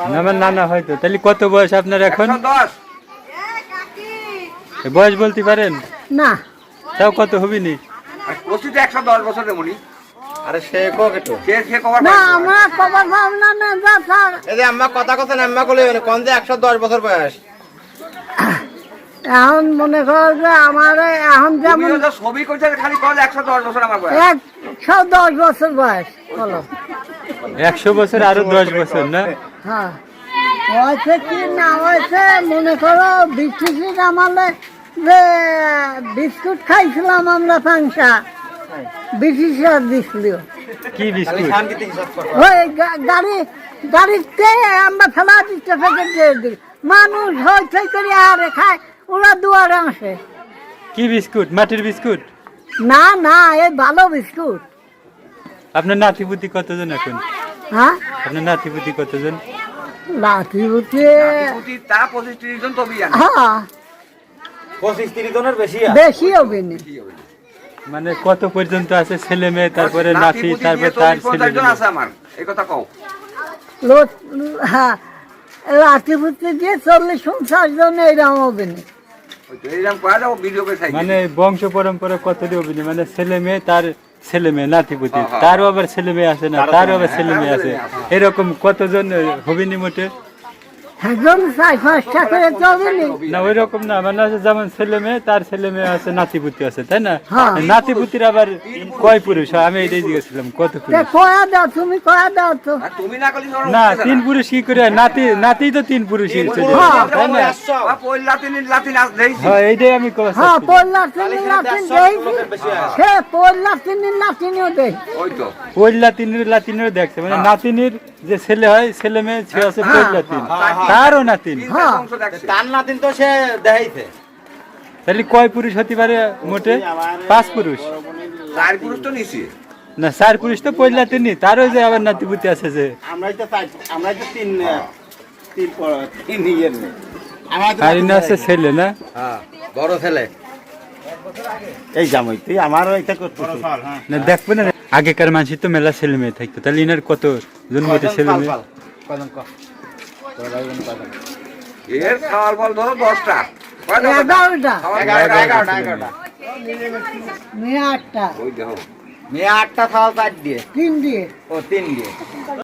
আমার নানা হয়তো। তাহলে কত বয়স আপনার এখন? 110। বয়স বলতে পারেন না তাও কত হবি নি? আর ওসি তো 110 বছর দেবনি। আরে সে কত সে কভার না আমরা কবার ভাবনা না যা এই যে আম্মা কথা কথা আম্মা কইলে মানে কোন যে 110 বছর বয়স। এখন মনে করো যে আমার এখন যেমন তুমি তো ছবি কইছে খালি কল 110 বছর আমার বয়স। 110 বছর বয়স বলো। 100 বছর আরো 10 বছর না? হ্যাঁ হয়েছে কি না হয়েছে মনে করো বিস্কুট আমালে যে বিস্কুট খাইছিলাম আমরা পাংশা বিস্কুট দিছিল কি খালি বিস্কুট? শান্তিতে হিসাব কর। ওই গাড়িতে আমরা ফেলা দিতে প্যাকেট দিয়ে দিই মানুষ হইতে করে আরে খায় ওরা দুয়ারে আসে। কি বিস্কুট? মাটির বিস্কুট? না না এই ভালো বিস্কুট। আপনার নাতিপুতি কতজন এখন? হ্যাঁ আপনার নাতিপুতি কতজন? লাঠি বুঝে প্রতি তা 25-30 জন তবেই জানে। হ্যাঁ 25-30 জনের বেশি বেশি হবে না। মানে কত পর্যন্ত আছে ছেলে মেয়ে, তারপরে নাতি, নাতি-পুতি তারপর দিয়ে তার 40-50 ছেলে জন মেয়ে? আছে আমার। এই কথা কও। হ্যাঁ লাঠি বুঝতে দিয়ে 40-50 জন এইরকম হবে না। ওই তো এইরকম কয়া যাও ভিডিও করে চাই। মানে বংশ পরম্পরা কত দিবি? মানে ছেলে মেয়ে, তার ছেলে মেয়ে, নাতিপুতি, হ্যাঁ, হ্যাঁ। তারও আবার ছেলে মেয়ে আছে না, তারও আবার ছেলে মেয়ে আছে, এরকম কতজন হবিনি মোটে? একজন 4-5টা করে চলবে না। না ওই রকম না, মানে আছে যেমন ছেলে মেয়ে, তার ছেলে মেয়ে আছে, নাতিপুতি আছে, তাই না? হ্যাঁ। নাতিপুতির আবার কয় পুরুষ হয়? আমি এটাই জিজ্ঞেসছিলাম, কত তা পুরুষ? কয়া দাও তুমি কয়া দাও তো। আর তুমি না করলে ধরো না উঠতেছে 3 পুরুষ কি করে হয়? নাতি তো 3 পুরুষই চলে হ্যাঁ। যায়, তাই না? আর পয়লা লাতিন নাচ দেইছি। হ্যাঁ এইটাই আমি হ্যাঁ কথা। পড়লা তিনি লাতিন দেখি সে পড়লা তিনি লাতিনও দেখ। ওই তো পয়লা লাতিনেরও দেখছে, মানে নাতিনির যে ছেলে হয়, ছেলে মেয়ে, সে আছে পয়লা তিন, তারও নাতিন। তিনটা হ্যাঁ। বংশ দেখছে। তার নাতিন তো সে দেখাইছে। তাহলে কয় পুরুষ হতে পারে মোটে? 5 পুরুষ? 4 পুরুষ তো নিছি। না 4 পুরুষ তো পয়লা তিনি, তারও যে আবার নাতিপুতি আছে যে। আমরাই তো তিন ইয়ের নেই। আর ইনি আছে ছেলে না? হ্যাঁ বড় ছেলে এই জামাই তুই আমার এটা করতেছিস। না দেখবে না, আগেকার মানুষের তো মেলা ছেলে মেয়ে থাকতো, তাহলে ইনার কত জন্মতে ছেলে মেয়ে? এর খাওয়ার বল ধরো 10টা। কয় দাও? 11টা খাওয়ার 11টা মেয়ে 8টা ওই দেখো। মেয়ে 8টা খাওয়া 4 দিয়ে 3 দিয়ে ও 3 দিয়ে